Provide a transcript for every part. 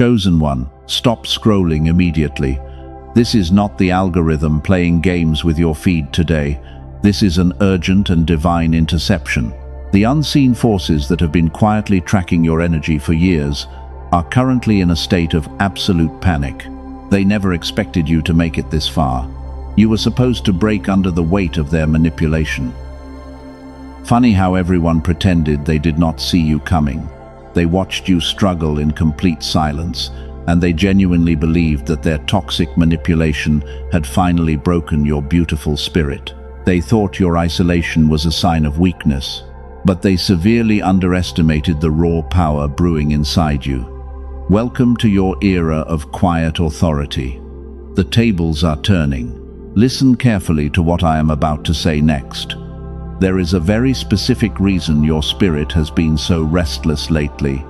Chosen one, stop scrolling immediately. This is not the algorithm playing games with your feed today. This is an urgent and divine interception. The unseen forces that have been quietly tracking your energy for years are currently in a state of absolute panic. They never expected you to make it this far. You were supposed to break under the weight of their manipulation. Funny how everyone pretended they did not see you coming. They watched you struggle in complete silence, and they genuinely believed that their toxic manipulation had finally broken your beautiful spirit. They thought your isolation was a sign of weakness, but they severely underestimated the raw power brewing inside you. Welcome to your era of quiet authority. The tables are turning. Listen carefully to what I am about to say next. There is a very specific reason your spirit has been so restless lately.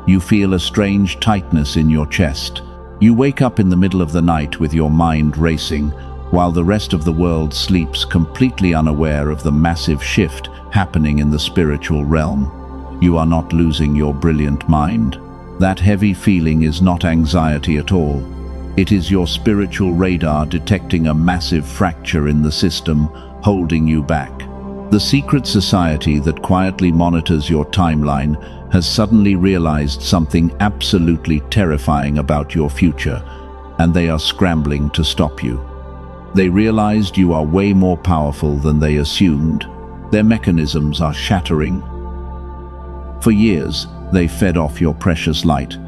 You feel a strange tightness in your chest. You wake up in the middle of the night with your mind racing, while the rest of the world sleeps completely unaware of the massive shift happening in the spiritual realm. You are not losing your brilliant mind. That heavy feeling is not anxiety at all. It is your spiritual radar detecting a massive fracture in the system, holding you back. The secret society that quietly monitors your timeline has suddenly realized something absolutely terrifying about your future, and they are scrambling to stop you. They realized you are way more powerful than they assumed. Their mechanisms are shattering. For years, they fed off your precious light.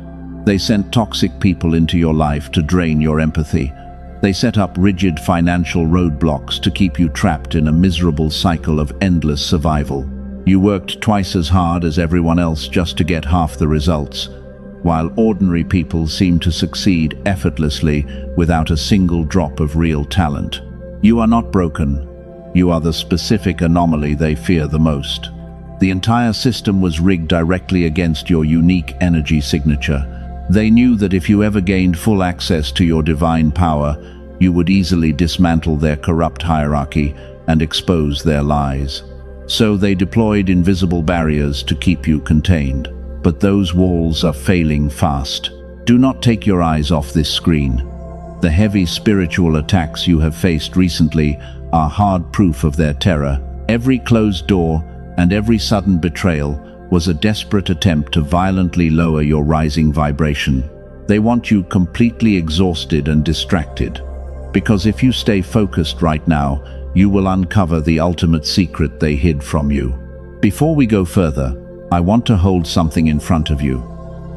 They sent toxic people into your life to drain your empathy. They set up rigid financial roadblocks to keep you trapped in a miserable cycle of endless survival. You worked twice as hard as everyone else just to get half the results, while ordinary people seem to succeed effortlessly without a single drop of real talent. You are not broken. You are the specific anomaly they fear the most. The entire system was rigged directly against your unique energy signature. They knew that if you ever gained full access to your divine power, you would easily dismantle their corrupt hierarchy and expose their lies. So they deployed invisible barriers to keep you contained. But those walls are failing fast. Do not take your eyes off this screen. The heavy spiritual attacks you have faced recently are hard proof of their terror. Every closed door and every sudden betrayal was a desperate attempt to violently lower your rising vibration. They want you completely exhausted and distracted. Because if you stay focused right now, you will uncover the ultimate secret they hid from you. Before we go further, I want to hold something in front of you.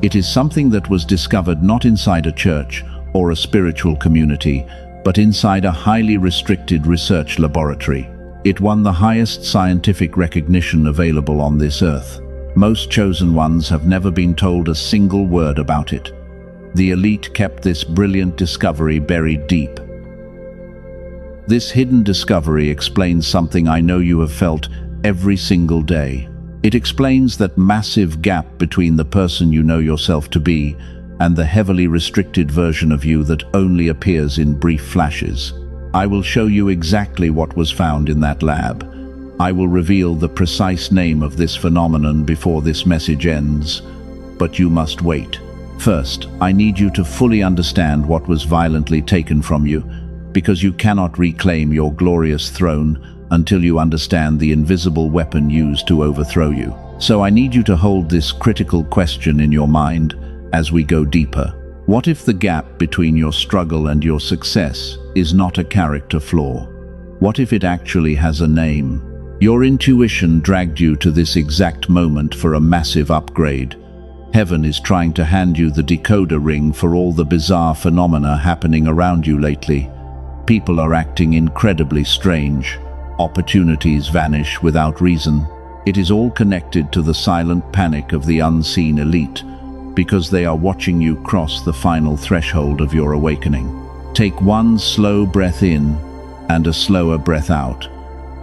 It is something that was discovered not inside a church or a spiritual community, but inside a highly restricted research laboratory. It won the highest scientific recognition available on this earth. Most chosen ones have never been told a single word about it. The elite kept this brilliant discovery buried deep. This hidden discovery explains something I know you have felt every single day. It explains that massive gap between the person you know yourself to be and the heavily restricted version of you that only appears in brief flashes. I will show you exactly what was found in that lab. I will reveal the precise name of this phenomenon before this message ends, but you must wait. First, I need you to fully understand what was violently taken from you, because you cannot reclaim your glorious throne until you understand the invisible weapon used to overthrow you. So I need you to hold this critical question in your mind as we go deeper. What if the gap between your struggle and your success is not a character flaw? What if it actually has a name? Your intuition dragged you to this exact moment for a massive upgrade. Heaven is trying to hand you the decoder ring for all the bizarre phenomena happening around you lately. People are acting incredibly strange. Opportunities vanish without reason. It is all connected to the silent panic of the unseen elite, because they are watching you cross the final threshold of your awakening. Take one slow breath in and a slower breath out.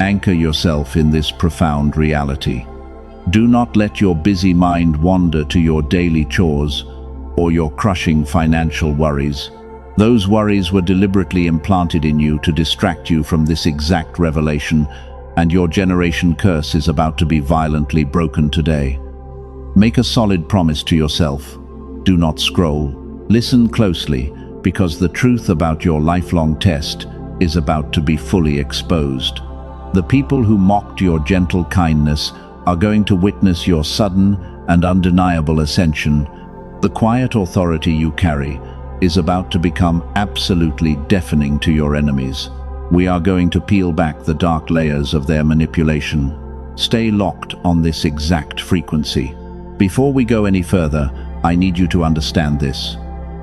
Anchor yourself in this profound reality. Do not let your busy mind wander to your daily chores or your crushing financial worries. Those worries were deliberately implanted in you to distract you from this exact revelation, and your generation curse is about to be violently broken today. Make a solid promise to yourself. Do not scroll. Listen closely, because the truth about your lifelong test is about to be fully exposed. The people who mocked your gentle kindness are going to witness your sudden and undeniable ascension. The quiet authority you carry is about to become absolutely deafening to your enemies. We are going to peel back the dark layers of their manipulation. Stay locked on this exact frequency. Before we go any further, I need you to understand this.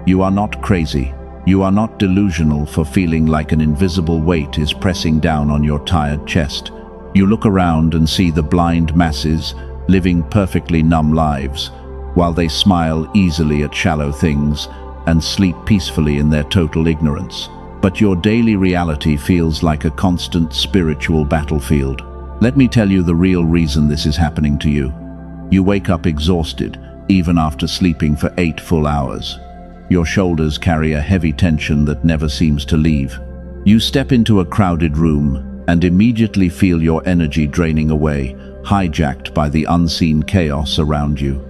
You are not crazy. You are not delusional for feeling like an invisible weight is pressing down on your tired chest. You look around and see the blind masses living perfectly numb lives, while they smile easily at shallow things and sleep peacefully in their total ignorance. But your daily reality feels like a constant spiritual battlefield. Let me tell you the real reason this is happening to you. You wake up exhausted, even after sleeping for 8 full hours. Your shoulders carry a heavy tension that never seems to leave. You step into a crowded room and immediately feel your energy draining away, hijacked by the unseen chaos around you.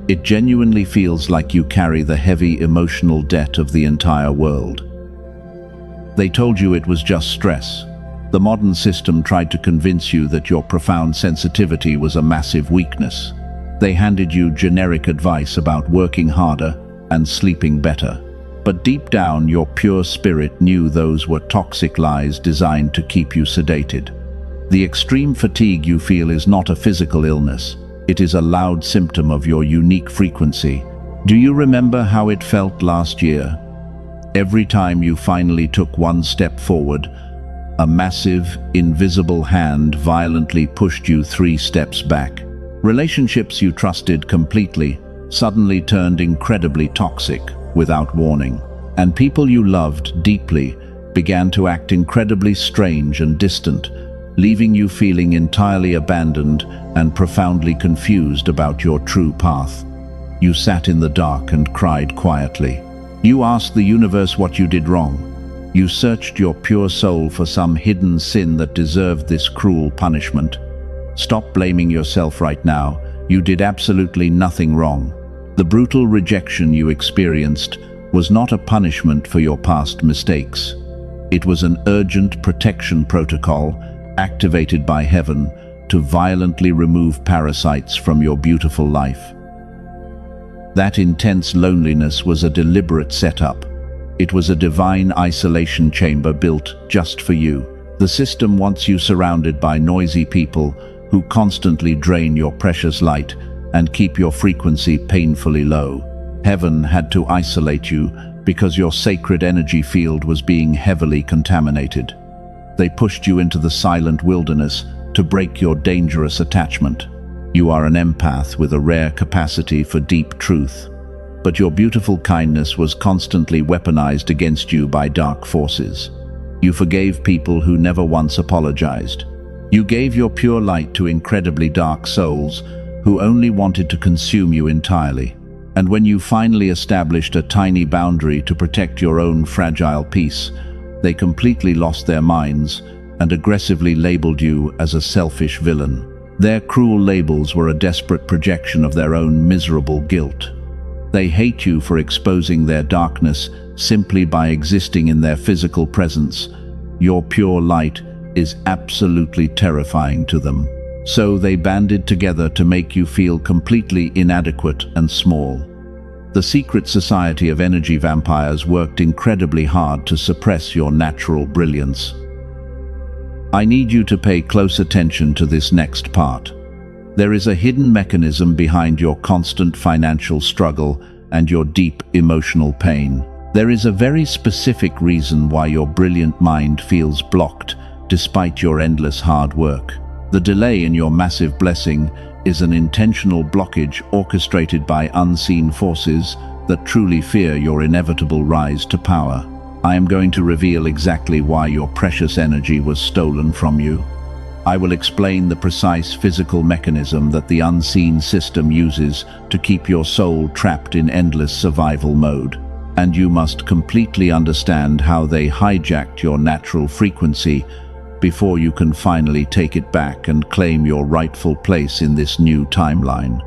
It genuinely feels like you carry the heavy emotional debt of the entire world. They told you it was just stress. The modern system tried to convince you that your profound sensitivity was a massive weakness. They handed you generic advice about working harder and sleeping better. But deep down, your pure spirit knew those were toxic lies designed to keep you sedated. The extreme fatigue you feel is not a physical illness. It is a loud symptom of your unique frequency. Do you remember how it felt last year? Every time you finally took one step forward, a massive, invisible hand violently pushed you 3 steps back. Relationships you trusted completely suddenly turned incredibly toxic without warning, and people you loved deeply began to act incredibly strange and distant, leaving you feeling entirely abandoned and profoundly confused about your true path. You sat in the dark and cried quietly. You asked the universe what you did wrong. You searched your pure soul for some hidden sin that deserved this cruel punishment. Stop blaming yourself right now. You did absolutely nothing wrong. The brutal rejection you experienced was not a punishment for your past mistakes. It was an urgent protection protocol activated by heaven to violently remove parasites from your beautiful life. That intense loneliness was a deliberate setup. It was a divine isolation chamber built just for you. The system wants you surrounded by noisy people who constantly drain your precious light and keep your frequency painfully low. Heaven had to isolate you because your sacred energy field was being heavily contaminated. They pushed you into the silent wilderness to break your dangerous attachment. You are an empath with a rare capacity for deep truth, but your beautiful kindness was constantly weaponized against you by dark forces. You forgave people who never once apologized. You gave your pure light to incredibly dark souls who only wanted to consume you entirely. And when you finally established a tiny boundary to protect your own fragile peace, they completely lost their minds and aggressively labeled you as a selfish villain. Their cruel labels were a desperate projection of their own miserable guilt. They hate you for exposing their darkness simply by existing in their physical presence. Your pure light is absolutely terrifying to them. So they banded together to make you feel completely inadequate and small. The secret society of energy vampires worked incredibly hard to suppress your natural brilliance. I need you to pay close attention to this next part. There is a hidden mechanism behind your constant financial struggle and your deep emotional pain. There is a very specific reason why your brilliant mind feels blocked despite your endless hard work. The delay in your massive blessing is an intentional blockage orchestrated by unseen forces that truly fear your inevitable rise to power. I am going to reveal exactly why your precious energy was stolen from you. I will explain the precise physical mechanism that the unseen system uses to keep your soul trapped in endless survival mode. And you must completely understand how they hijacked your natural frequency before you can finally take it back and claim your rightful place in this new timeline.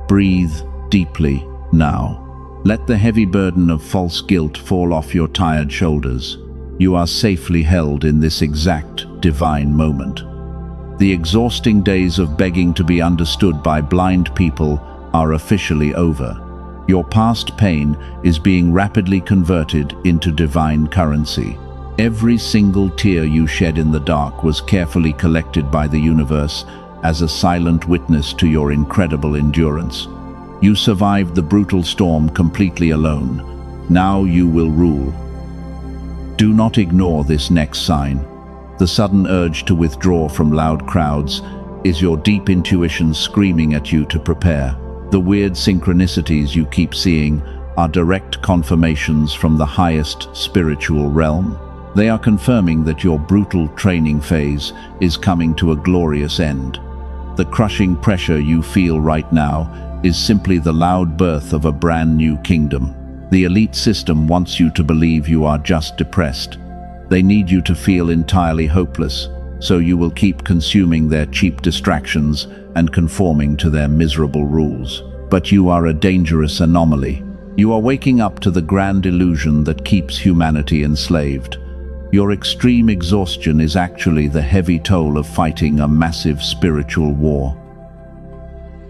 Breathe deeply now. Let the heavy burden of false guilt fall off your tired shoulders. You are safely held in this exact divine moment. The exhausting days of begging to be understood by blind people are officially over. Your past pain is being rapidly converted into divine currency. Every single tear you shed in the dark was carefully collected by the universe as a silent witness to your incredible endurance. You survived the brutal storm completely alone. Now you will rule. Do not ignore this next sign. The sudden urge to withdraw from loud crowds is your deep intuition screaming at you to prepare. The weird synchronicities you keep seeing are direct confirmations from the highest spiritual realm. They are confirming that your brutal training phase is coming to a glorious end. The crushing pressure you feel right now is simply the loud birth of a brand new kingdom. The elite system wants you to believe you are just depressed. They need you to feel entirely hopeless, so you will keep consuming their cheap distractions and conforming to their miserable rules. But you are a dangerous anomaly. You are waking up to the grand illusion that keeps humanity enslaved. Your extreme exhaustion is actually the heavy toll of fighting a massive spiritual war.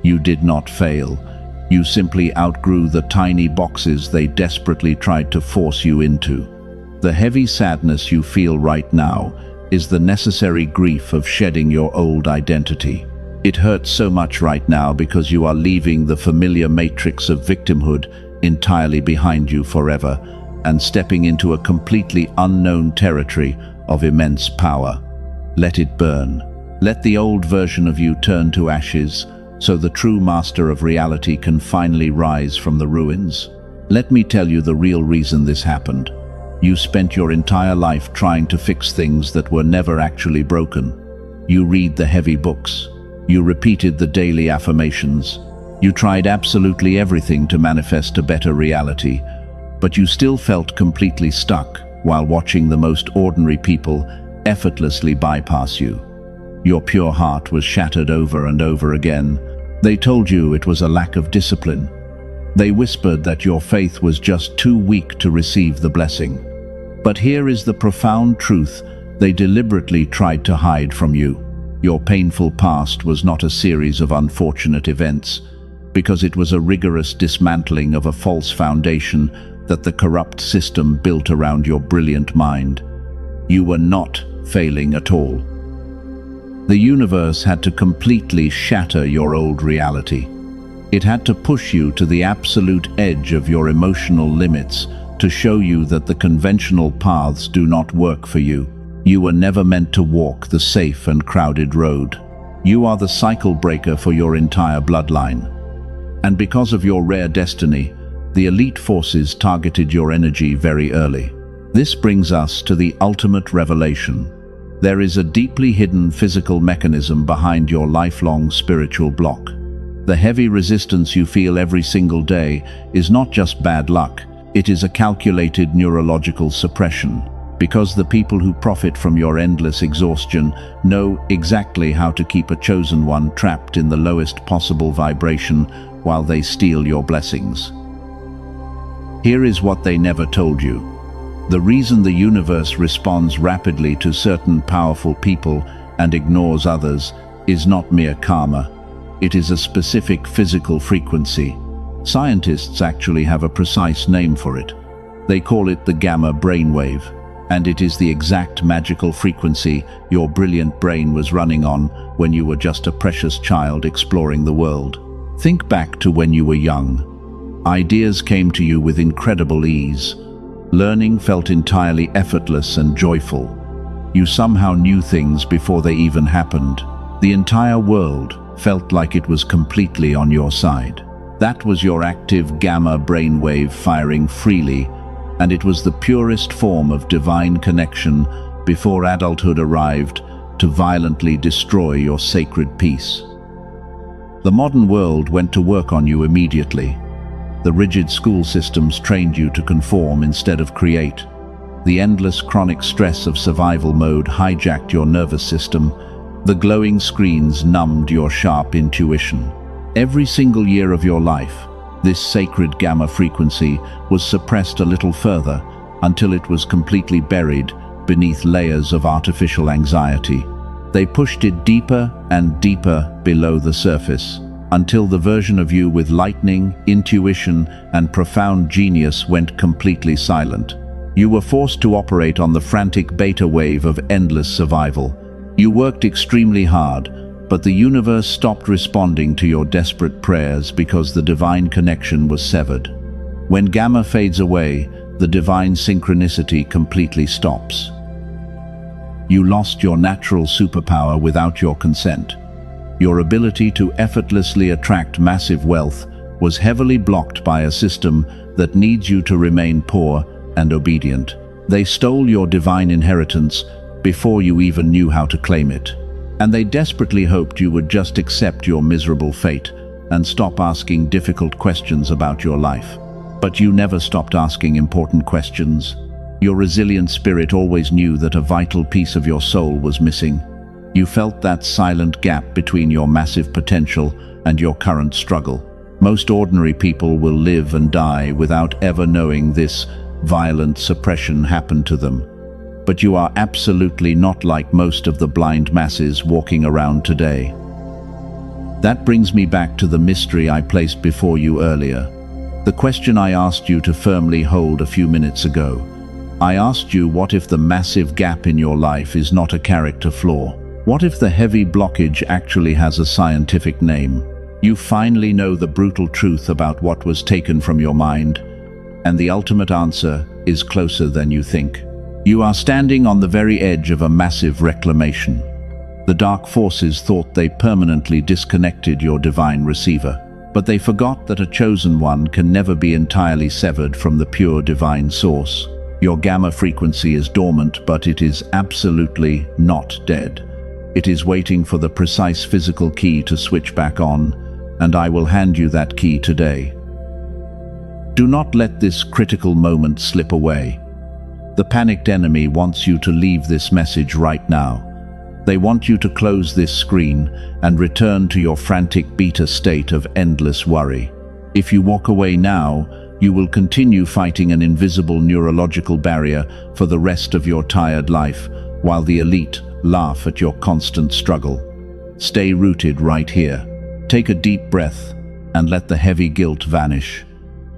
You did not fail. You simply outgrew the tiny boxes they desperately tried to force you into. The heavy sadness you feel right now is the necessary grief of shedding your old identity. It hurts so much right now because you are leaving the familiar matrix of victimhood entirely behind you forever and stepping into a completely unknown territory of immense power. Let it burn. Let the old version of you turn to ashes so the true master of reality can finally rise from the ruins. Let me tell you the real reason this happened. You spent your entire life trying to fix things that were never actually broken. You read the heavy books. You repeated the daily affirmations. You tried absolutely everything to manifest a better reality, but you still felt completely stuck while watching the most ordinary people effortlessly bypass you. Your pure heart was shattered over and over again. They told you it was a lack of discipline. They whispered that your faith was just too weak to receive the blessing. But here is the profound truth they deliberately tried to hide from you. Your painful past was not a series of unfortunate events, because it was a rigorous dismantling of a false foundation that the corrupt system built around your brilliant mind. You were not failing at all. The universe had to completely shatter your old reality. It had to push you to the absolute edge of your emotional limits to show you that the conventional paths do not work for you. You were never meant to walk the safe and crowded road. You are the cycle breaker for your entire bloodline. And because of your rare destiny, the elite forces targeted your energy very early. This brings us to the ultimate revelation. There is a deeply hidden physical mechanism behind your lifelong spiritual block. The heavy resistance you feel every single day is not just bad luck, it is a calculated neurological suppression. Because the people who profit from your endless exhaustion know exactly how to keep a chosen one trapped in the lowest possible vibration while they steal your blessings. Here is what they never told you. The reason the universe responds rapidly to certain powerful people and ignores others is not mere karma. It is a specific physical frequency. Scientists actually have a precise name for it. They call it the gamma brainwave, and it is the exact magical frequency your brilliant brain was running on when you were just a precious child exploring the world. Think back to when you were young. Ideas came to you with incredible ease. Learning felt entirely effortless and joyful. You somehow knew things before they even happened. The entire world felt like it was completely on your side. That was your active gamma brainwave firing freely, and it was the purest form of divine connection before adulthood arrived to violently destroy your sacred peace. The modern world went to work on you immediately. The rigid school systems trained you to conform instead of create. The endless chronic stress of survival mode hijacked your nervous system. The glowing screens numbed your sharp intuition. Every single year of your life, This sacred gamma frequency was suppressed a little further until it was completely buried beneath layers of artificial anxiety. They pushed it deeper and deeper below the surface, until the version of you with lightning, intuition, and profound genius went completely silent. You were forced to operate on the frantic beta wave of endless survival. You worked extremely hard, but the universe stopped responding to your desperate prayers because the divine connection was severed. When gamma fades away, the divine synchronicity completely stops. You lost your natural superpower without your consent. Your ability to effortlessly attract massive wealth was heavily blocked by a system that needs you to remain poor and obedient. They stole your divine inheritance before you even knew how to claim it. And they desperately hoped you would just accept your miserable fate and stop asking difficult questions about your life. But you never stopped asking important questions. Your resilient spirit always knew that a vital piece of your soul was missing. You felt that silent gap between your massive potential and your current struggle. Most ordinary people will live and die without ever knowing this violent suppression happened to them. But you are absolutely not like most of the blind masses walking around today. That brings me back to the mystery I placed before you earlier. The question I asked you to firmly hold a few minutes ago. I asked you, what if the massive gap in your life is not a character flaw? What if the heavy blockage actually has a scientific name? You finally know the brutal truth about what was taken from your mind, and the ultimate answer is closer than you think. You are standing on the very edge of a massive reclamation. The dark forces thought they permanently disconnected your divine receiver, but they forgot that a chosen one can never be entirely severed from the pure divine source. Your gamma frequency is dormant, but it is absolutely not dead. It is waiting for the precise physical key to switch back on, and I will hand you that key today. Do not let this critical moment slip away. The panicked enemy wants you to leave this message right now. They want you to close this screen and return to your frantic beta state of endless worry. If you walk away now, you will continue fighting an invisible neurological barrier for the rest of your tired life, while the elite laugh at your constant struggle. Stay rooted right here. Take a deep breath and let the heavy guilt vanish.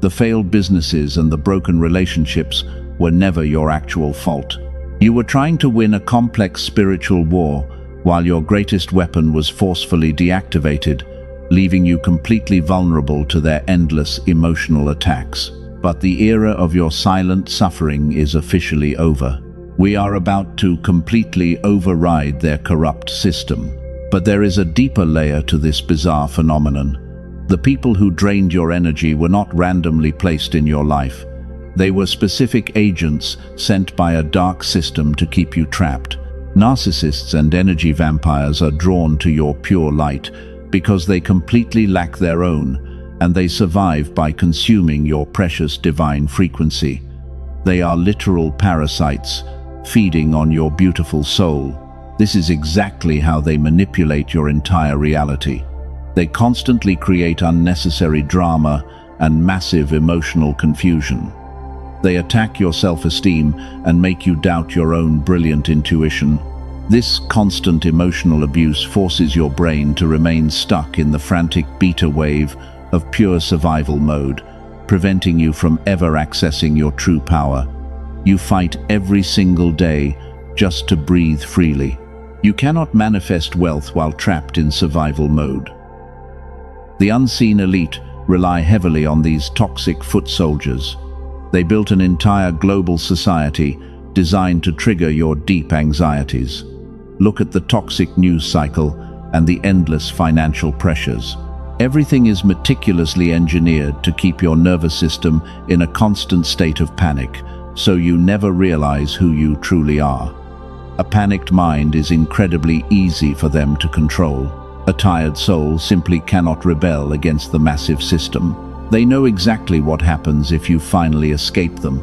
The failed businesses and the broken relationships were never your actual fault. You were trying to win a complex spiritual war while your greatest weapon was forcefully deactivated, leaving you completely vulnerable to their endless emotional attacks. But the era of your silent suffering is officially over. We are about to completely override their corrupt system. But there is a deeper layer to this bizarre phenomenon. The people who drained your energy were not randomly placed in your life. They were specific agents sent by a dark system to keep you trapped. Narcissists and energy vampires are drawn to your pure light because they completely lack their own, and they survive by consuming your precious divine frequency. They are literal parasites, feeding on your beautiful soul. This is exactly how they manipulate your entire reality. They constantly create unnecessary drama and massive emotional confusion. They attack your self-esteem and make you doubt your own brilliant intuition. This constant emotional abuse forces your brain to remain stuck in the frantic beta wave of pure survival mode, preventing you from ever accessing your true power. You fight every single day just to breathe freely. You cannot manifest wealth while trapped in survival mode. The unseen elite rely heavily on these toxic foot soldiers. They built an entire global society designed to trigger your deep anxieties. Look at the toxic news cycle and the endless financial pressures. Everything is meticulously engineered to keep your nervous system in a constant state of panic, so you never realize who you truly are. A panicked mind is incredibly easy for them to control. A tired soul simply cannot rebel against the massive system. They know exactly what happens if you finally escape them.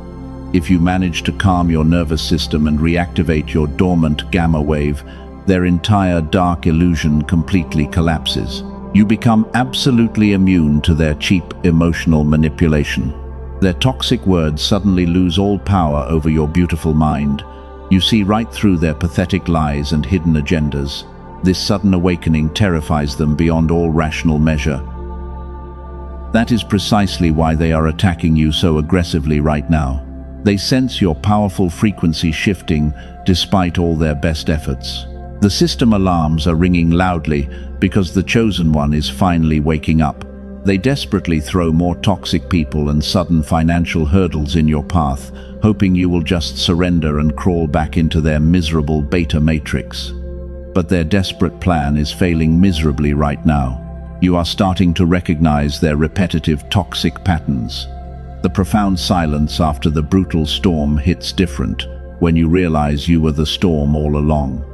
If you manage to calm your nervous system and reactivate your dormant gamma wave, their entire dark illusion completely collapses. You become absolutely immune to their cheap emotional manipulation. Their toxic words suddenly lose all power over your beautiful mind. You see right through their pathetic lies and hidden agendas. This sudden awakening terrifies them beyond all rational measure. That is precisely why they are attacking you so aggressively right now. They sense your powerful frequency shifting despite all their best efforts. The system alarms are ringing loudly because the chosen one is finally waking up. They desperately throw more toxic people and sudden financial hurdles in your path, hoping you will just surrender and crawl back into their miserable beta matrix. But their desperate plan is failing miserably right now. You are starting to recognize their repetitive toxic patterns. The profound silence after the brutal storm hits different when you realize you were the storm all along.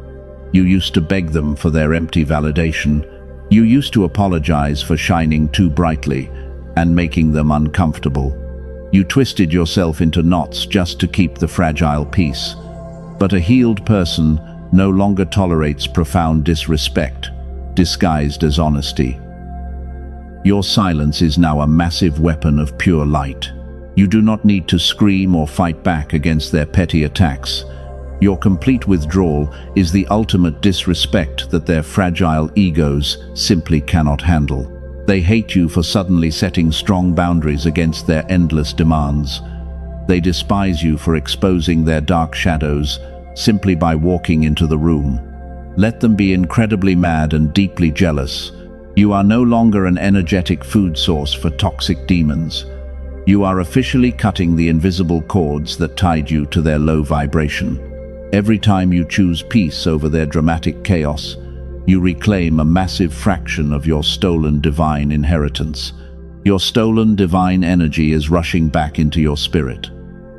You used to beg them for their empty validation. You used to apologize for shining too brightly and making them uncomfortable. You twisted yourself into knots just to keep the fragile peace. But a healed person no longer tolerates profound disrespect, disguised as honesty. Your silence is now a massive weapon of pure light. You do not need to scream or fight back against their petty attacks. Your complete withdrawal is the ultimate disrespect that their fragile egos simply cannot handle. They hate you for suddenly setting strong boundaries against their endless demands. They despise you for exposing their dark shadows simply by walking into the room. Let them be incredibly mad and deeply jealous. You are no longer an energetic food source for toxic demons. You are officially cutting the invisible cords that tied you to their low vibration. Every time you choose peace over their dramatic chaos, you reclaim a massive fraction of your stolen divine inheritance. Your stolen divine energy is rushing back into your spirit.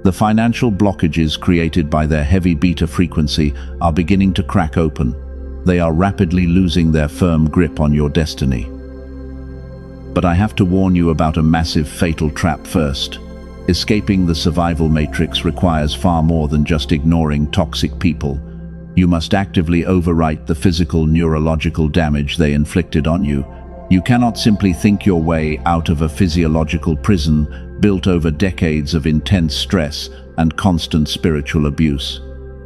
The financial blockages created by their heavy beta frequency are beginning to crack open. They are rapidly losing their firm grip on your destiny. But I have to warn you about a massive fatal trap first. Escaping the survival matrix requires far more than just ignoring toxic people. You must actively overwrite the physical neurological damage they inflicted on you. You cannot simply think your way out of a physiological prison built over decades of intense stress and constant spiritual abuse.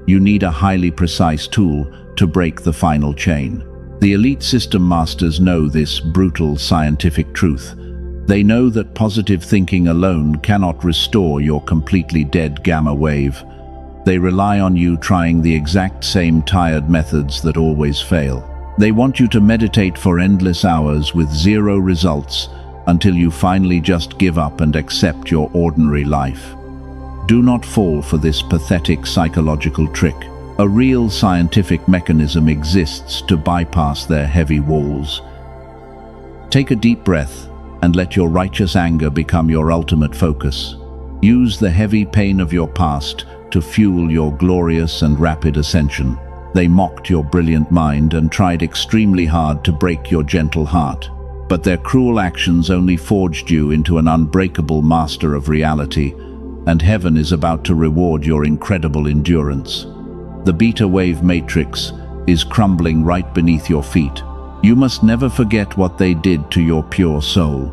You need a highly precise tool to break the final chain. The elite system masters know this brutal scientific truth. They know that positive thinking alone cannot restore your completely dead gamma wave. They rely on you trying the exact same tired methods that always fail. They want you to meditate for endless hours with zero results until you finally just give up and accept your ordinary life. Do not fall for this pathetic psychological trick. A real scientific mechanism exists to bypass their heavy walls. Take a deep breath and let your righteous anger become your ultimate focus. Use the heavy pain of your past to fuel your glorious and rapid ascension. They mocked your brilliant mind and tried extremely hard to break your gentle heart. But their cruel actions only forged you into an unbreakable master of reality, and heaven is about to reward your incredible endurance. The beta wave matrix is crumbling right beneath your feet. You must never forget what they did to your pure soul.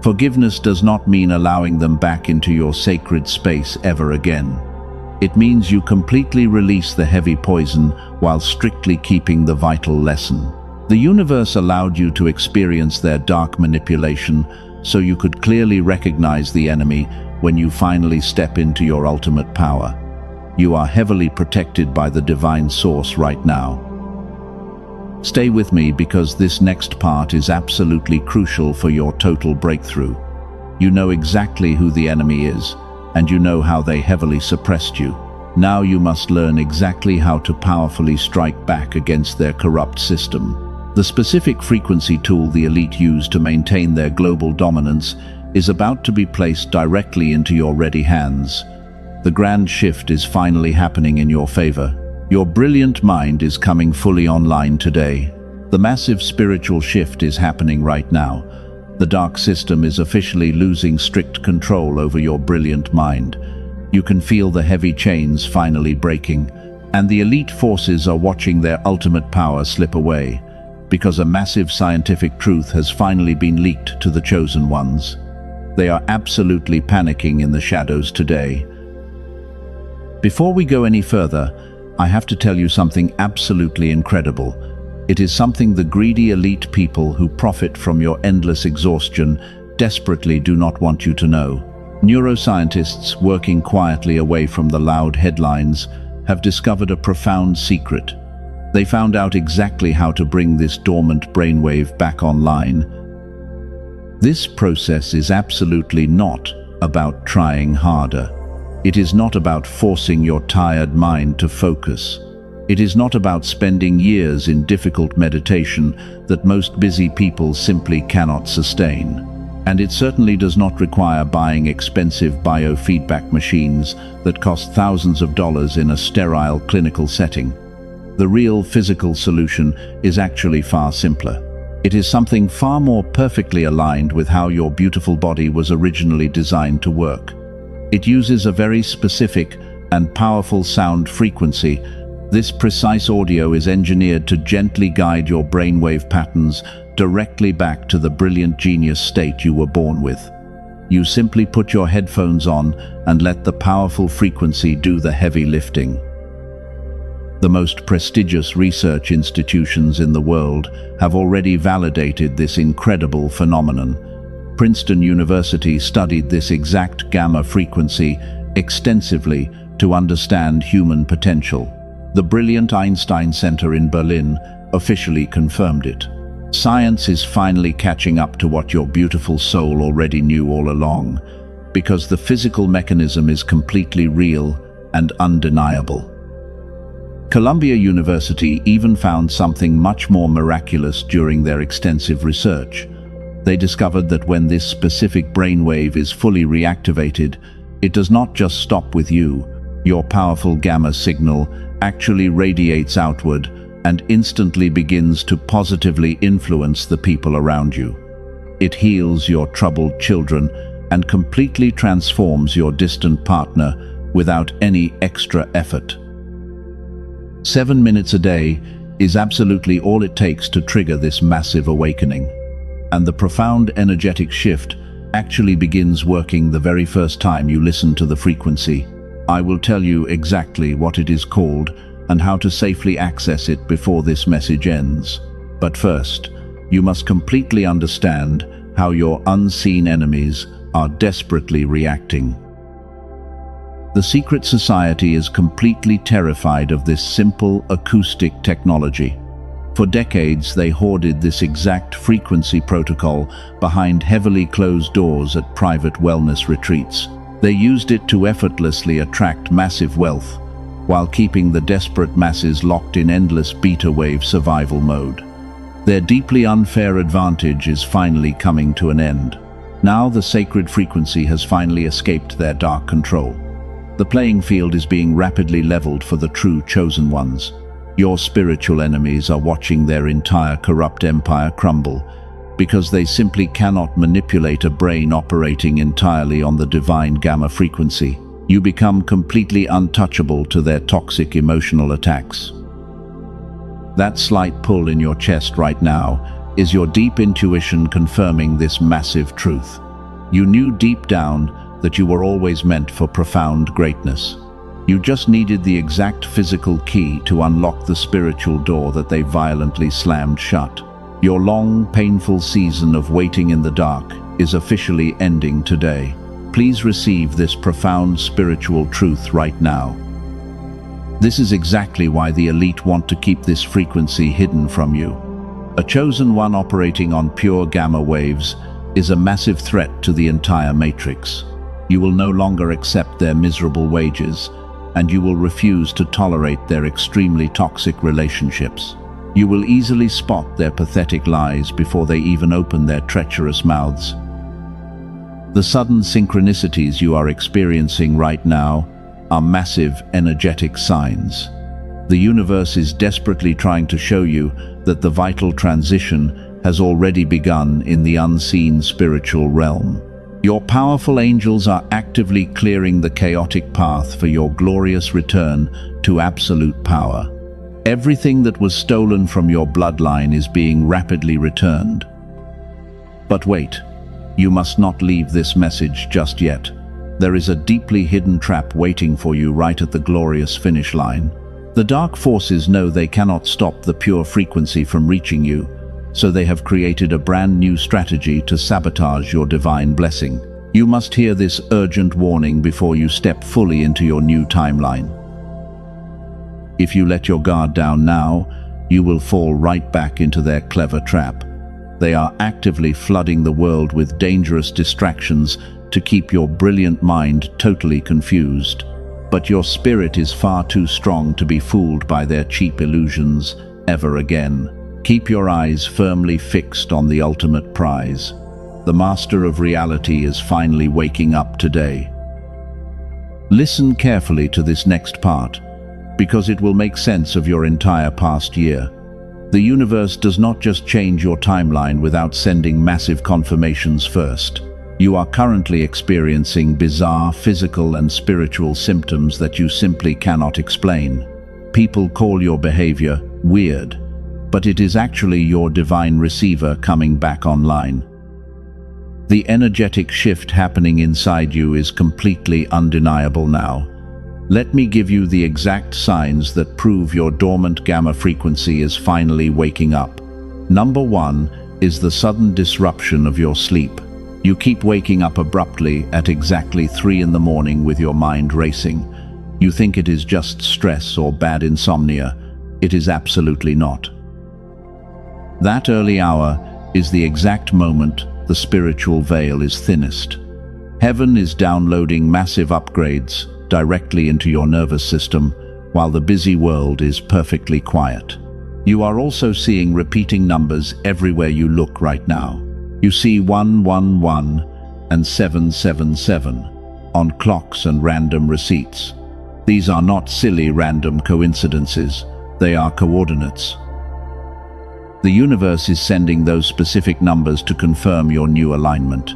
Forgiveness does not mean allowing them back into your sacred space ever again. It means you completely release the heavy poison while strictly keeping the vital lesson. The universe allowed you to experience their dark manipulation so you could clearly recognize the enemy when you finally step into your ultimate power. You are heavily protected by the divine source right now. Stay with me because this next part is absolutely crucial for your total breakthrough. You know exactly who the enemy is, and you know how they heavily suppressed you. Now you must learn exactly how to powerfully strike back against their corrupt system. The specific frequency tool the elite use to maintain their global dominance is about to be placed directly into your ready hands. The grand shift is finally happening in your favor. Your brilliant mind is coming fully online today. The massive spiritual shift is happening right now. The dark system is officially losing strict control over your brilliant mind. You can feel the heavy chains finally breaking, and the elite forces are watching their ultimate power slip away. because a massive scientific truth has finally been leaked to the chosen ones. They are absolutely panicking in the shadows today. Before we go any further, I have to tell you something absolutely incredible. It is something the greedy elite people who profit from your endless exhaustion desperately do not want you to know. Neuroscientists working quietly away from the loud headlines have discovered a profound secret. They found out exactly how to bring this dormant brainwave back online. This process is absolutely not about trying harder. It is not about forcing your tired mind to focus. It is not about spending years in difficult meditation that most busy people simply cannot sustain. And it certainly does not require buying expensive biofeedback machines that cost thousands of dollars in a sterile clinical setting. The real physical solution is actually far simpler. It is something far more perfectly aligned with how your beautiful body was originally designed to work. It uses a very specific and powerful sound frequency. This precise audio is engineered to gently guide your brainwave patterns directly back to the brilliant genius state you were born with. You simply put your headphones on and let the powerful frequency do the heavy lifting. The most prestigious research institutions in the world have already validated this incredible phenomenon. Princeton University studied this exact gamma frequency extensively to understand human potential. The brilliant Einstein Center in Berlin officially confirmed it. Science is finally catching up to what your beautiful soul already knew all along, because the physical mechanism is completely real and undeniable. Columbia University even found something much more miraculous during their extensive research. They discovered that when this specific brainwave is fully reactivated, it does not just stop with you. Your powerful gamma signal actually radiates outward and instantly begins to positively influence the people around you. It heals your troubled children and completely transforms your distant partner without any extra effort. 7 minutes a day is absolutely all it takes to trigger this massive awakening. And the profound energetic shift actually begins working the very first time you listen to the frequency. I will tell you exactly what it is called and how to safely access it before this message ends. But first, you must completely understand how your unseen enemies are desperately reacting. The secret society is completely terrified of this simple acoustic technology. For decades, they hoarded this exact frequency protocol behind heavily closed doors at private wellness retreats. They used it to effortlessly attract massive wealth, while keeping the desperate masses locked in endless beta wave survival mode. Their deeply unfair advantage is finally coming to an end. Now the sacred frequency has finally escaped their dark control. The playing field is being rapidly leveled for the true chosen ones. Your spiritual enemies are watching their entire corrupt empire crumble because they simply cannot manipulate a brain operating entirely on the divine gamma frequency. You become completely untouchable to their toxic emotional attacks. That slight pull in your chest right now is your deep intuition confirming this massive truth. You knew deep down that you were always meant for profound greatness. You just needed the exact physical key to unlock the spiritual door that they violently slammed shut. Your long, painful season of waiting in the dark is officially ending today. Please receive this profound spiritual truth right now. This is exactly why the elite want to keep this frequency hidden from you. A chosen one operating on pure gamma waves is a massive threat to the entire matrix. You will no longer accept their miserable wages, and you will refuse to tolerate their extremely toxic relationships. You will easily spot their pathetic lies before they even open their treacherous mouths. The sudden synchronicities you are experiencing right now are massive energetic signs. The universe is desperately trying to show you that the vital transition has already begun in the unseen spiritual realm. Your powerful angels are actively clearing the chaotic path for your glorious return to absolute power. Everything that was stolen from your bloodline is being rapidly returned. But wait, you must not leave this message just yet. There is a deeply hidden trap waiting for you right at the glorious finish line. The dark forces know they cannot stop the pure frequency from reaching you, so they have created a brand new strategy to sabotage your divine blessing. You must hear this urgent warning before you step fully into your new timeline. If you let your guard down now, you will fall right back into their clever trap. They are actively flooding the world with dangerous distractions to keep your brilliant mind totally confused. But your spirit is far too strong to be fooled by their cheap illusions ever again. Keep your eyes firmly fixed on the ultimate prize. The master of reality is finally waking up today. Listen carefully to this next part, because it will make sense of your entire past year. The universe does not just change your timeline without sending massive confirmations first. You are currently experiencing bizarre physical and spiritual symptoms that you simply cannot explain. People call your behavior weird, but it is actually your divine receiver coming back online. The energetic shift happening inside you is completely undeniable now. Let me give you the exact signs that prove your dormant gamma frequency is finally waking up. Number 1 is the sudden disruption of your sleep. You keep waking up abruptly at exactly 3 in the morning with your mind racing. You think it is just stress or bad insomnia. It is absolutely not. That early hour is the exact moment the spiritual veil is thinnest. Heaven is downloading massive upgrades directly into your nervous system, while the busy world is perfectly quiet. You are also seeing repeating numbers everywhere you look right now. You see 111 and 777 on clocks and random receipts. These are not silly random coincidences, they are coordinates. The universe is sending those specific numbers to confirm your new alignment.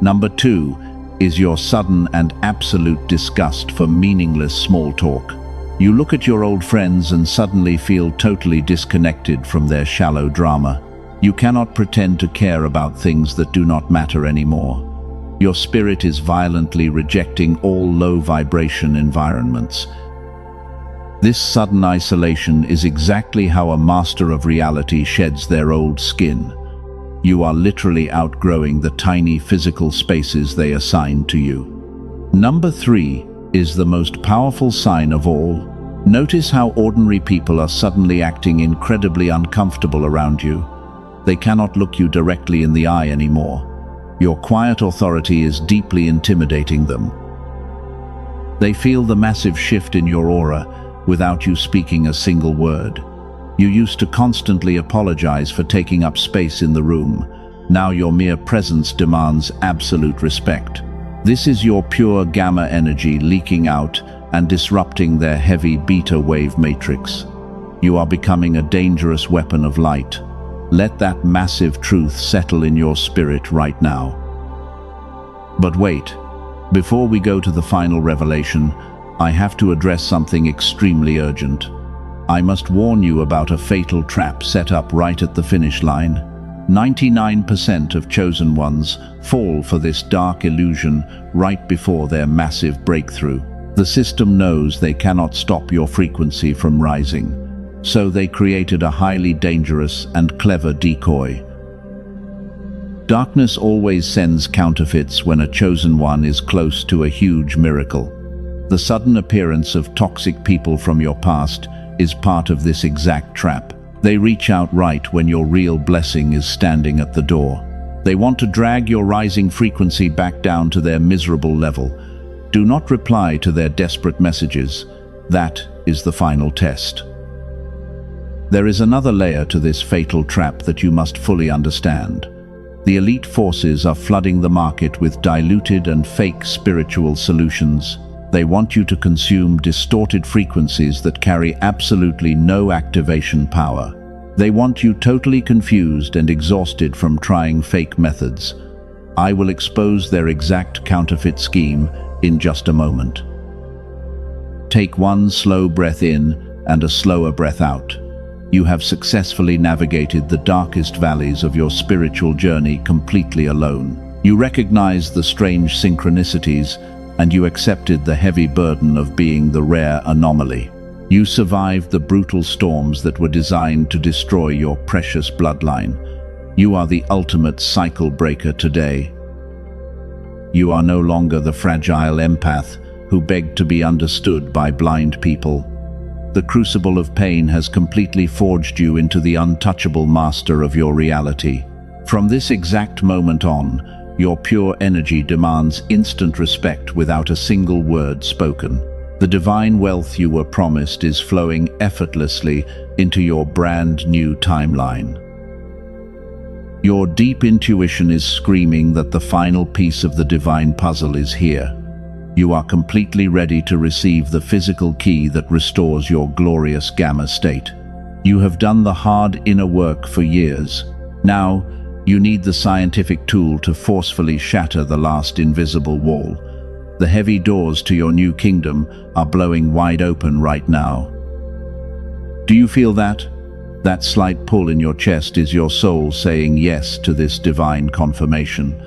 Number 2 is your sudden and absolute disgust for meaningless small talk. You look at your old friends and suddenly feel totally disconnected from their shallow drama. You cannot pretend to care about things that do not matter anymore. Your spirit is violently rejecting all low-vibration environments. This sudden isolation is exactly how a master of reality sheds their old skin. You are literally outgrowing the tiny physical spaces they assigned to you. Number 3 is the most powerful sign of all. Notice how ordinary people are suddenly acting incredibly uncomfortable around you. They cannot look you directly in the eye anymore. Your quiet authority is deeply intimidating them. They feel the massive shift in your aura without you speaking a single word. You used to constantly apologize for taking up space in the room. Now your mere presence demands absolute respect. This is your pure gamma energy leaking out and disrupting their heavy beta wave matrix. You are becoming a dangerous weapon of light. Let that massive truth settle in your spirit right now. But wait, before we go to the final revelation, I have to address something extremely urgent. I must warn you about a fatal trap set up right at the finish line. 99% of chosen ones fall for this dark illusion right before their massive breakthrough. The system knows they cannot stop your frequency from rising, so they created a highly dangerous and clever decoy. Darkness always sends counterfeits when a chosen one is close to a huge miracle. The sudden appearance of toxic people from your past is part of this exact trap. They reach out right when your real blessing is standing at the door. They want to drag your rising frequency back down to their miserable level. Do not reply to their desperate messages. That is the final test. There is another layer to this fatal trap that you must fully understand. The elite forces are flooding the market with diluted and fake spiritual solutions. They want you to consume distorted frequencies that carry absolutely no activation power. They want you totally confused and exhausted from trying fake methods. I will expose their exact counterfeit scheme in just a moment. Take one slow breath in and a slower breath out. You have successfully navigated the darkest valleys of your spiritual journey completely alone. You recognize the strange synchronicities, and you accepted the heavy burden of being the rare anomaly. You survived the brutal storms that were designed to destroy your precious bloodline. You are the ultimate cycle breaker today. You are no longer the fragile empath who begged to be understood by blind people. The crucible of pain has completely forged you into the untouchable master of your reality. From this exact moment on, your pure energy demands instant respect without a single word spoken. The divine wealth you were promised is flowing effortlessly into your brand new timeline. Your deep intuition is screaming that the final piece of the divine puzzle is here. You are completely ready to receive the physical key that restores your glorious gamma state. You have done the hard inner work for years. Now, you need the scientific tool to forcefully shatter the last invisible wall. The heavy doors to your new kingdom are blowing wide open right now. Do you feel that? That slight pull in your chest is your soul saying yes to this divine confirmation.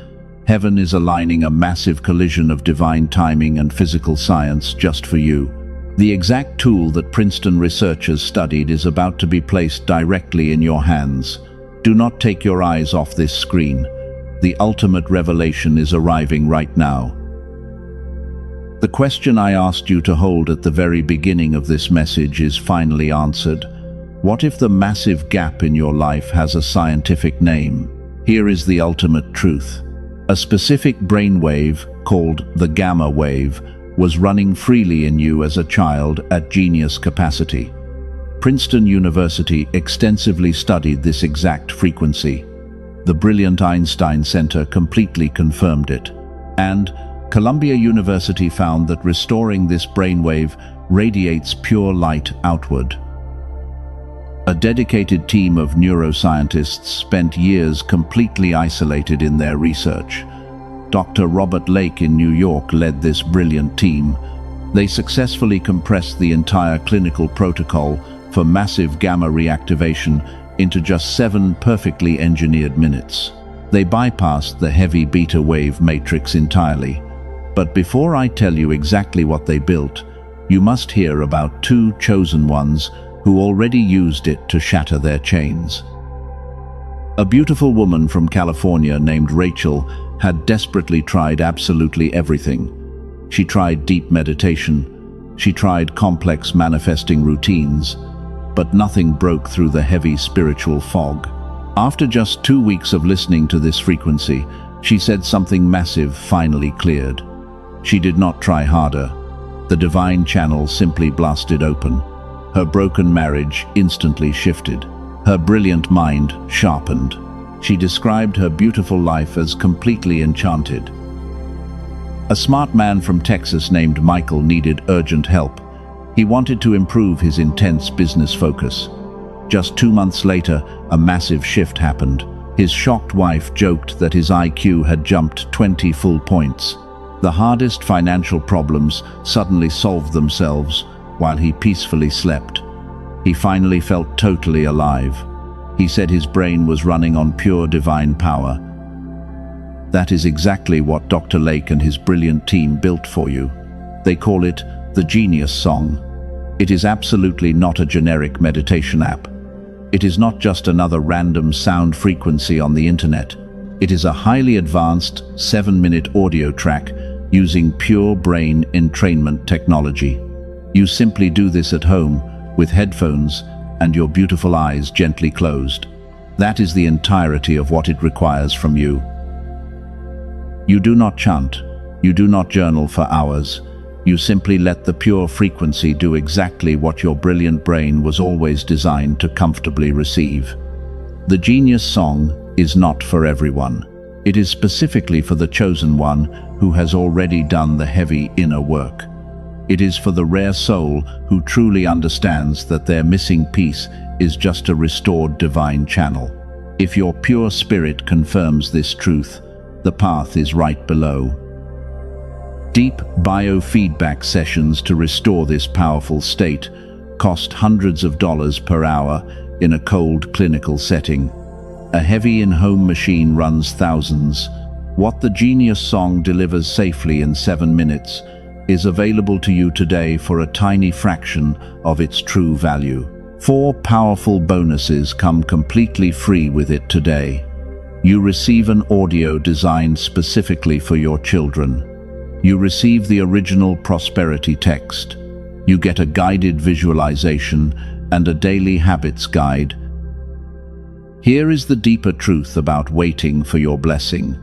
Heaven is aligning a massive collision of divine timing and physical science just for you. The exact tool that Princeton researchers studied is about to be placed directly in your hands. Do not take your eyes off this screen. The ultimate revelation is arriving right now. The question I asked you to hold at the very beginning of this message is finally answered. What if the massive gap in your life has a scientific name? Here is the ultimate truth. A specific brainwave, called the gamma wave, was running freely in you as a child at genius capacity. Princeton University extensively studied this exact frequency. The brilliant Einstein Center completely confirmed it. And Columbia University found that restoring this brainwave radiates pure light outward. A dedicated team of neuroscientists spent years completely isolated in their research. Dr. Robert Lake in New York led this brilliant team. They successfully compressed the entire clinical protocol for massive gamma reactivation into just 7 perfectly engineered minutes. They bypassed the heavy beta wave matrix entirely. But before I tell you exactly what they built, you must hear about 2 chosen ones who already used it to shatter their chains. A beautiful woman from California named Rachel had desperately tried absolutely everything. She tried deep meditation, she tried complex manifesting routines, but nothing broke through the heavy spiritual fog. After just 2 weeks of listening to this frequency, she said something massive finally cleared. She did not try harder. The divine channel simply blasted open. Her broken marriage instantly shifted. Her brilliant mind sharpened. She described her beautiful life as completely enchanted. A smart man from Texas named Michael needed urgent help. He wanted to improve his intense business focus. Just 2 months later, a massive shift happened. His shocked wife joked that his IQ had jumped 20 full points. The hardest financial problems suddenly solved themselves while he peacefully slept. He finally felt totally alive. He said his brain was running on pure divine power. That is exactly what Dr. Lake and his brilliant team built for you. They call it the Genius Song. It is absolutely not a generic meditation app. It is not just another random sound frequency on the internet. It is a highly advanced 7-minute audio track using pure brain entrainment technology. You simply do this at home with headphones and your beautiful eyes gently closed. That is the entirety of what it requires from you. You do not chant. You do not journal for hours. You simply let the pure frequency do exactly what your brilliant brain was always designed to comfortably receive. The Genius Song is not for everyone. It is specifically for the chosen one who has already done the heavy inner work. It is for the rare soul who truly understands that their missing piece is just a restored divine channel. If your pure spirit confirms this truth, the path is right below. Deep biofeedback sessions to restore this powerful state cost hundreds of dollars per hour in a cold clinical setting. A heavy in-home machine runs thousands. What the Genius Song delivers safely in 7 minutes is available to you today for a tiny fraction of its true value. 4 powerful bonuses come completely free with it today. You receive an audio designed specifically for your children. You receive the original prosperity text. You get a guided visualization and a daily habits guide. Here is the deeper truth about waiting for your blessing.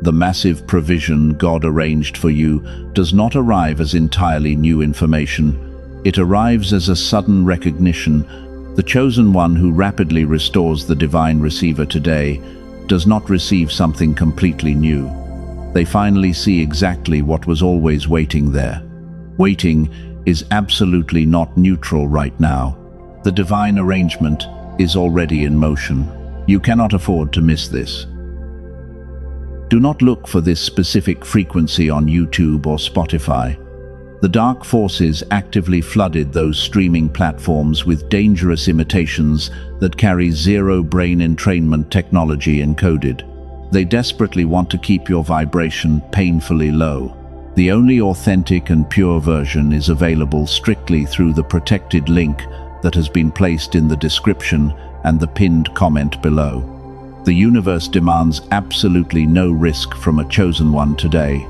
The massive provision God arranged for you does not arrive as entirely new information. It arrives as a sudden recognition. The chosen one who rapidly restores the divine receiver today does not receive something completely new. They finally see exactly what was always waiting there. Waiting is absolutely not neutral right now. The divine arrangement is already in motion. You cannot afford to miss this. Do not look for this specific frequency on YouTube or Spotify. The dark forces actively flooded those streaming platforms with dangerous imitations that carry zero brain entrainment technology encoded. They desperately want to keep your vibration painfully low. The only authentic and pure version is available strictly through the protected link that has been placed in the description and the pinned comment below. The universe demands absolutely no risk from a chosen one today.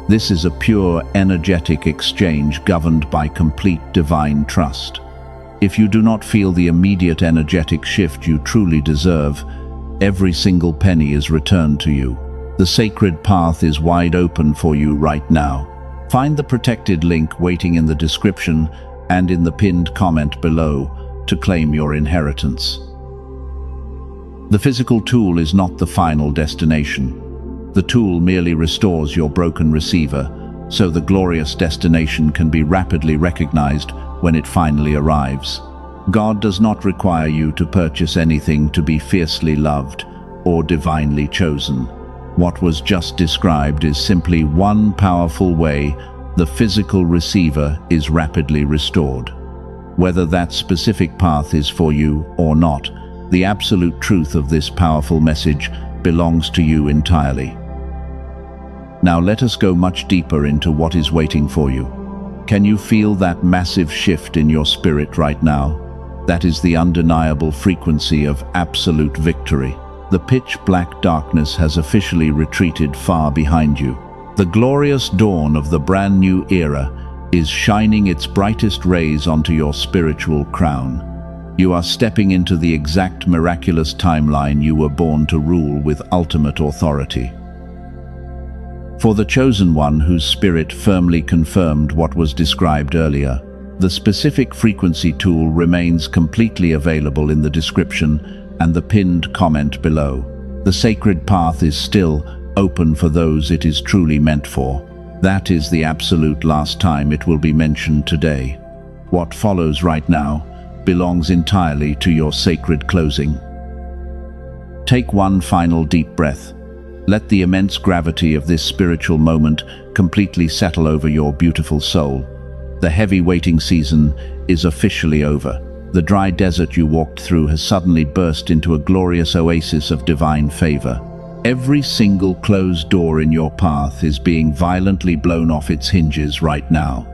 This is a pure, energetic exchange governed by complete divine trust. If you do not feel the immediate energetic shift you truly deserve, every single penny is returned to you. The sacred path is wide open for you right now. Find the protected link waiting in the description and in the pinned comment below to claim your inheritance. The physical tool is not the final destination. The tool merely restores your broken receiver, so the glorious destination can be rapidly recognized when it finally arrives. God does not require you to purchase anything to be fiercely loved or divinely chosen. What was just described is simply one powerful way the physical receiver is rapidly restored. Whether that specific path is for you or not, the absolute truth of this powerful message belongs to you entirely. Now let us go much deeper into what is waiting for you. Can you feel that massive shift in your spirit right now? That is the undeniable frequency of absolute victory. The pitch-black darkness has officially retreated far behind you. The glorious dawn of the brand new era is shining its brightest rays onto your spiritual crown. You are stepping into the exact miraculous timeline you were born to rule with ultimate authority. For the chosen one whose spirit firmly confirmed what was described earlier, the specific frequency tool remains completely available in the description and the pinned comment below. The sacred path is still open for those it is truly meant for. That is the absolute last time it will be mentioned today. What follows right now belongs entirely to your sacred closing. Take one final deep breath. Let the immense gravity of this spiritual moment completely settle over your beautiful soul. The heavy waiting season is officially over. The dry desert you walked through has suddenly burst into a glorious oasis of divine favor. Every single closed door in your path is being violently blown off its hinges right now.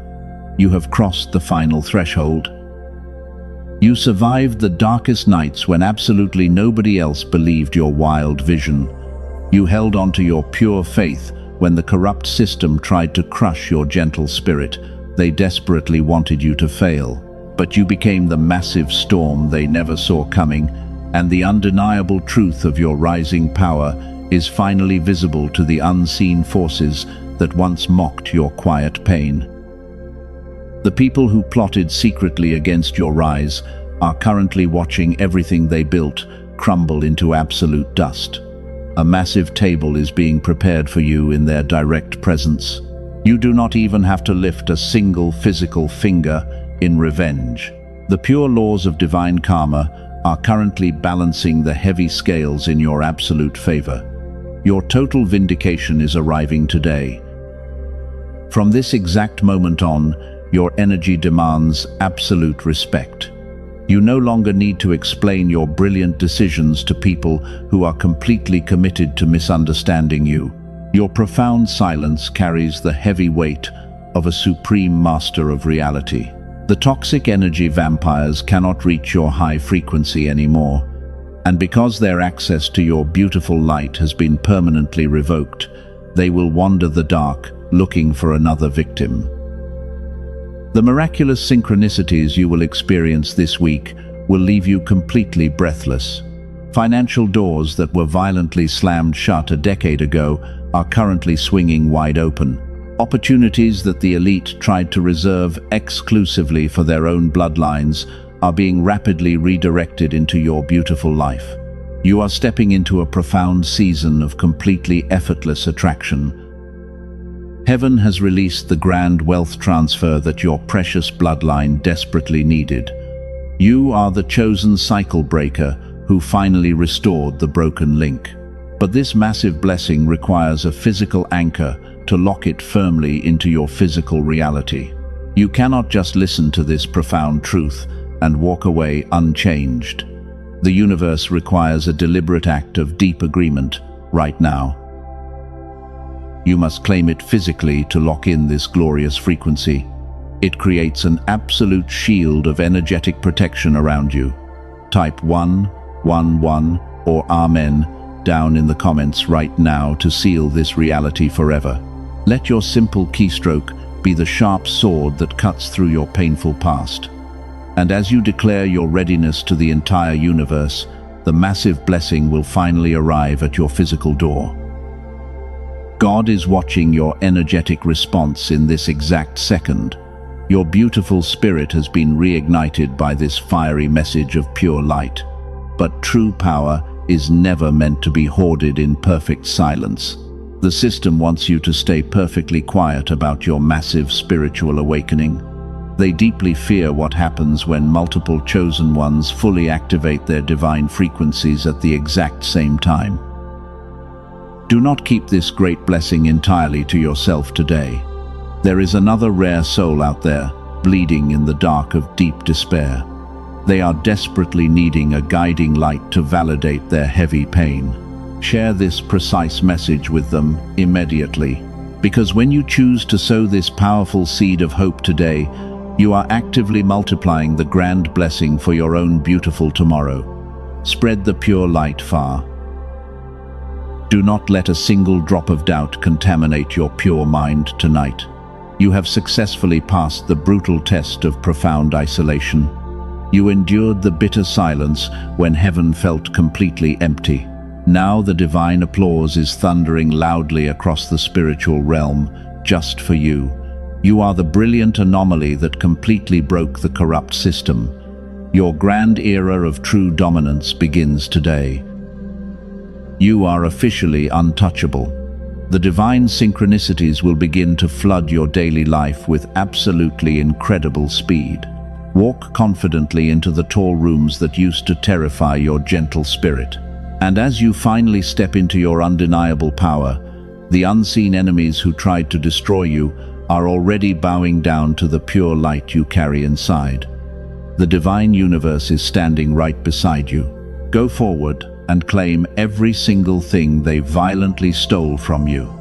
You have crossed the final threshold. You survived the darkest nights when absolutely nobody else believed your wild vision. You held on to your pure faith when the corrupt system tried to crush your gentle spirit. They desperately wanted you to fail. But you became the massive storm they never saw coming, and the undeniable truth of your rising power is finally visible to the unseen forces that once mocked your quiet pain. The people who plotted secretly against your rise are currently watching everything they built crumble into absolute dust. A massive table is being prepared for you in their direct presence. You do not even have to lift a single physical finger in revenge. The pure laws of divine karma are currently balancing the heavy scales in your absolute favor. Your total vindication is arriving today. From this exact moment on, Your energy demands absolute respect. You no longer need to explain your brilliant decisions to people who are completely committed to misunderstanding you. Your profound silence carries the heavy weight of a supreme master of reality. The toxic energy vampires cannot reach your high frequency anymore, and because their access to your beautiful light has been permanently revoked, they will wander the dark, looking for another victim. The miraculous synchronicities you will experience this week will leave you completely breathless. Financial doors that were violently slammed shut a decade ago are currently swinging wide open. Opportunities that the elite tried to reserve exclusively for their own bloodlines are being rapidly redirected into your beautiful life. You are stepping into a profound season of completely effortless attraction. Heaven has released the grand wealth transfer that your precious bloodline desperately needed. You are the chosen cycle breaker who finally restored the broken link. But this massive blessing requires a physical anchor to lock it firmly into your physical reality. You cannot just listen to this profound truth and walk away unchanged. The universe requires a deliberate act of deep agreement right now. You must claim it physically to lock in this glorious frequency. It creates an absolute shield of energetic protection around you. Type 111 or Amen down in the comments right now to seal this reality forever. Let your simple keystroke be the sharp sword that cuts through your painful past. And as you declare your readiness to the entire universe, the massive blessing will finally arrive at your physical door. God is watching your energetic response in this exact second. Your beautiful spirit has been reignited by this fiery message of pure light. But true power is never meant to be hoarded in perfect silence. The system wants you to stay perfectly quiet about your massive spiritual awakening. They deeply fear what happens when multiple chosen ones fully activate their divine frequencies at the exact same time. Do not keep this great blessing entirely to yourself today. There is another rare soul out there, bleeding in the dark of deep despair. They are desperately needing a guiding light to validate their heavy pain. Share this precise message with them immediately, because when you choose to sow this powerful seed of hope today, you are actively multiplying the grand blessing for your own beautiful tomorrow. Spread the pure light far. Do not let a single drop of doubt contaminate your pure mind tonight. You have successfully passed the brutal test of profound isolation. You endured the bitter silence when heaven felt completely empty. Now the divine applause is thundering loudly across the spiritual realm, just for you. You are the brilliant anomaly that completely broke the corrupt system. Your grand era of true dominance begins today. You are officially untouchable. The divine synchronicities will begin to flood your daily life with absolutely incredible speed. Walk confidently into the tall rooms that used to terrify your gentle spirit. And as you finally step into your undeniable power, the unseen enemies who tried to destroy you are already bowing down to the pure light you carry inside. The divine universe is standing right beside you. Go forward and claim every single thing they violently stole from you.